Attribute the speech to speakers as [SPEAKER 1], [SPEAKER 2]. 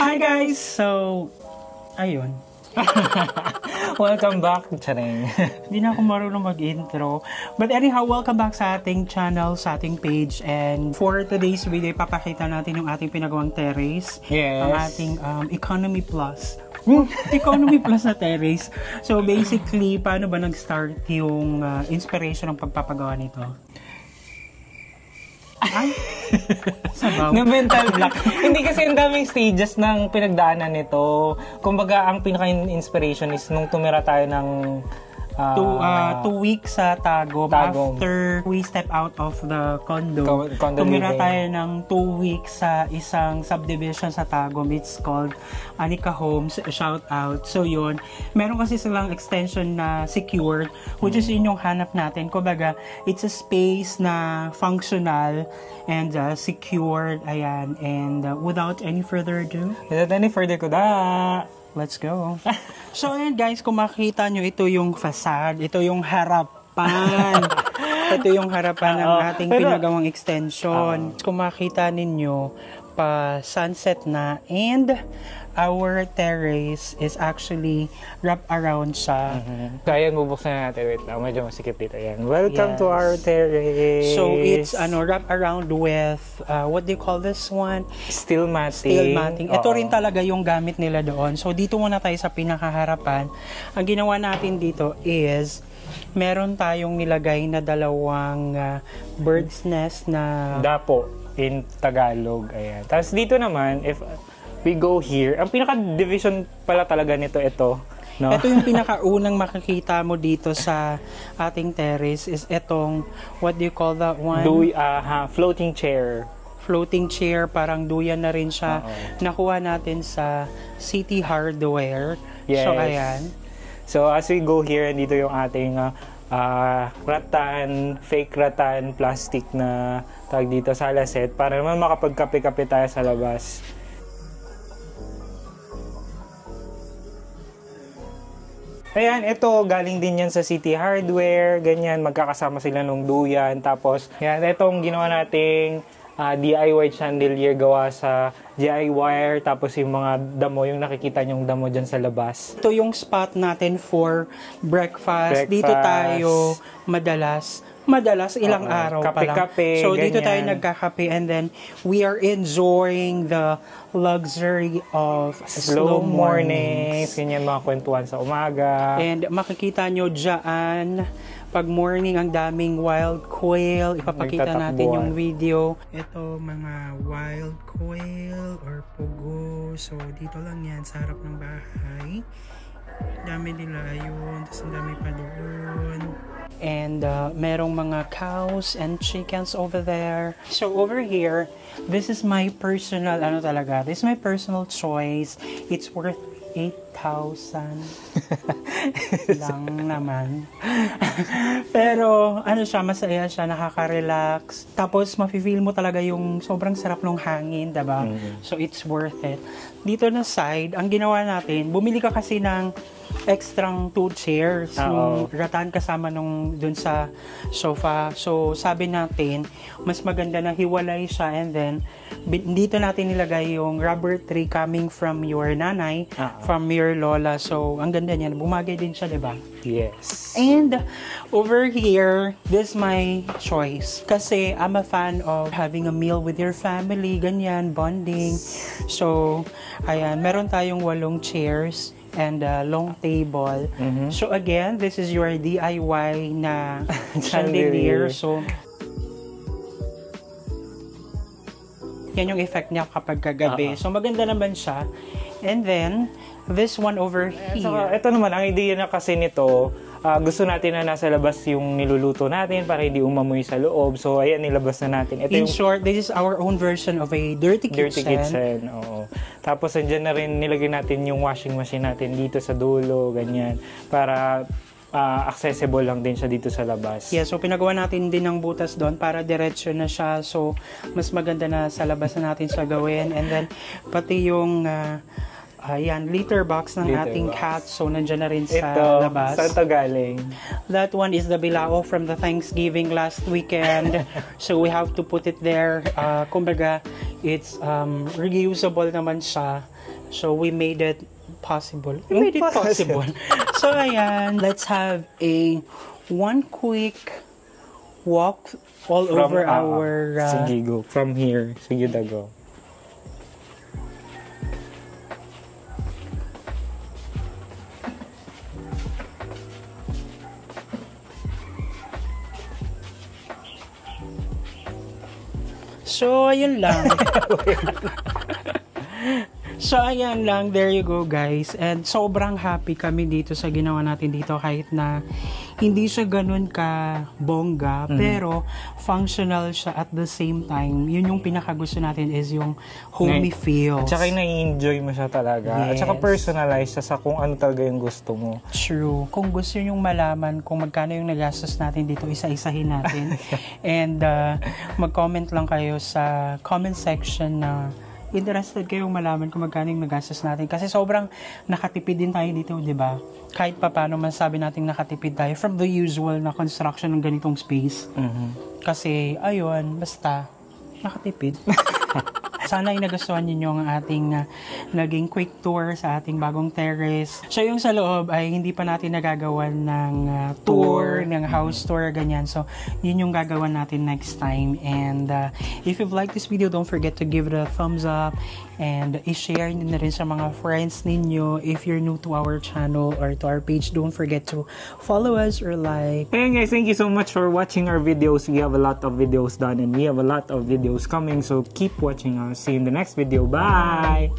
[SPEAKER 1] Hi guys! So, ayun.
[SPEAKER 2] Welcome back, Charing.
[SPEAKER 1] Hindi na ako marunong mag-intro. But anyhow, welcome back sa ating channel, sa ating page. And for today's video, papakita natin yung ating pinagawang terrace.
[SPEAKER 2] Yes.
[SPEAKER 1] Ang ating Economy Plus. Economy Plus na terrace. So basically, paano ba nag-start yung inspiration ng pagpapagawa nito? Ay, sabaw.
[SPEAKER 2] Na mental block. Hindi kasi ang daming stages ng pinagdaanan nito. Kumbaga, ang pinaka-inspiration is nung tumira tayo ng
[SPEAKER 1] 2 weeks sa Tagum. After we step out of the condo tumira
[SPEAKER 2] living.
[SPEAKER 1] tayo ng 2 weeks sa isang subdivision sa Tagum. It's called Anika Homes. Shout out. So yun, meron kasi silang extension na secured, which is yun yung hanap natin. Kumbaga, it's a space na functional and secured. Ayan. And without any further ado, let's go. So, ayan guys, kung makikita nyo, ito yung facade. Ito yung harapan. Ito yung harapan ng ating pinagawang extension. Kung makikita ninyo, pa sunset na. And our terrace is actually wrap around siya.
[SPEAKER 2] Kaya bubuksan natin. Wait lang, medyo masikip dito. Yan. Welcome to our terrace.
[SPEAKER 1] So, it's wrap around with, what do you call this one?
[SPEAKER 2] Steel matting.
[SPEAKER 1] Steel matting. Ito rin talaga yung gamit nila doon. So, dito muna tayo sa pinakaharapan. Ang ginawa natin dito is, meron tayong nilagay na dalawang bird's nest na
[SPEAKER 2] Dapo in Tagalog. Ayan. Tapos dito naman, if we go here, ang pinaka-division pala talaga nito, ito. No?
[SPEAKER 1] Ito yung pinakaunang makikita mo dito sa ating terrace is itong, what do you call that one?
[SPEAKER 2] Floating chair.
[SPEAKER 1] Floating chair, parang duyan na rin siya. Nakuha natin sa City Hardware.
[SPEAKER 2] Yes.
[SPEAKER 1] So, ayan.
[SPEAKER 2] So, as we go here, dito yung ating rattan, fake rattan, plastic na tag dito sa laset para naman makapagkape-kape tayo sa labas. Ayan, ito, galing din yan sa City Hardware, ganyan, magkakasama sila nung duyan. Tapos, yan, itong ginawa nating DIY chandelier gawa sa GI wire, tapos yung mga damo, yung nakikita nyong damo dyan sa labas.
[SPEAKER 1] Ito yung spot natin for breakfast. Dito tayo madalas ilang araw pa lang. So
[SPEAKER 2] ganyan.
[SPEAKER 1] dito tayo nagkakape and then we are enjoying the luxury of slow mornings.
[SPEAKER 2] Ganyan mga kwentuhan sa umaga.
[SPEAKER 1] And makikita nyo dyan, pag morning, ang daming wild quail. Ipapakita natin yung video. Ito, mga wild quail or pugo. So, dito lang yan sa harap ng bahay. Dami nila, ayun. Tapos ang dami pa doon. And merong mga cows and chickens over there. So, over here, this is my personal, this is my personal choice. It's worth 8,000 lang naman. Pero masaya siya, nakaka-relax. Tapos mafe-feel mo talaga yung sobrang sarap ng hangin, diba? So it's worth it. Dito na side, ang ginawa natin, bumili ka kasi ng extrang 2 chairs. Yung rattan kasama nung dun sa sofa. So sabi natin, mas maganda na hiwalay siya and then dito natin nilagay yung rubber tree coming from your nanay, from your lola. So, ang ganda niyan. Bumagay din siya, diba?
[SPEAKER 2] Yes.
[SPEAKER 1] And over here, this is my choice. Kasi I'm a fan of having a meal with your family, ganyan, bonding. So, ayan, meron tayong 8 chairs and a long table. So, again, this is your DIY na chandelier. So, yan yung effect niya kapag kagabi. So, maganda naman siya. And then, this one over here.
[SPEAKER 2] So, ito naman, ang idea na kasi nito, gusto natin na nasa labas yung niluluto natin para hindi umamoy sa loob. So, ayan, nilabas na natin. Ito
[SPEAKER 1] in short, this is our own version of a dirty kitchen.
[SPEAKER 2] Oo. Tapos, andyan na rin nilagay natin yung washing machine natin dito sa dulo, ganyan. Para accessible lang din siya dito sa labas.
[SPEAKER 1] Yeah, so pinagawa natin din ng butas doon para diretso na siya. So, mas maganda na sa labas na natin siya gawin. And then, pati yung litter box ng ating cat. So, nandyan na rin sa labas.
[SPEAKER 2] Saan to galing?
[SPEAKER 1] That one is the bilao from the Thanksgiving last weekend. So, we have to put it there. Kumbaga, it's reusable naman siya. So, we made it possible. We made it possible. So, ayan, let's have one quick walk all over our...
[SPEAKER 2] sige, go. From here. Sige, go.
[SPEAKER 1] So, ayun lang. So, ayan lang. There you go, guys. And sobrang happy kami dito sa ginawa natin dito kahit na hindi siya ganun ka bongga, pero functional siya at the same time. Yun yung pinakagusto natin is yung homey feels.
[SPEAKER 2] At saka nai-enjoy mo siya talaga.
[SPEAKER 1] Yes.
[SPEAKER 2] At saka personalize siya sa kung ano talaga yung gusto mo.
[SPEAKER 1] True. Kung gusto nyo malaman kung magkano yung nagastos natin dito, isa-isahin natin. And mag-comment lang kayo sa comment section na interested kayong malaman kung magkano yung nagastos natin. Kasi sobrang nakatipid din tayo dito, di ba? Kahit pa paano masabi natin nakatipid tayo from the usual na construction ng ganitong space. Kasi, ayun, basta, nakatipid. Sana ay nagustuhan niyo ang ating naging quick tour sa ating bagong terrace. So, yung sa loob ay hindi pa natin nagagawan ng tour, ng house tour, ganyan. So, yun yung gagawan natin next time. And if you've liked this video, don't forget to give it a thumbs up and i-share nyo na rin sa mga friends ninyo. If you're new to our channel or to our page, don't forget to follow us or like.
[SPEAKER 2] Hey guys, thank you so much for watching our videos. We have a lot of videos done and we have a lot of videos coming. So, keep watching us. See you in the next video. Bye!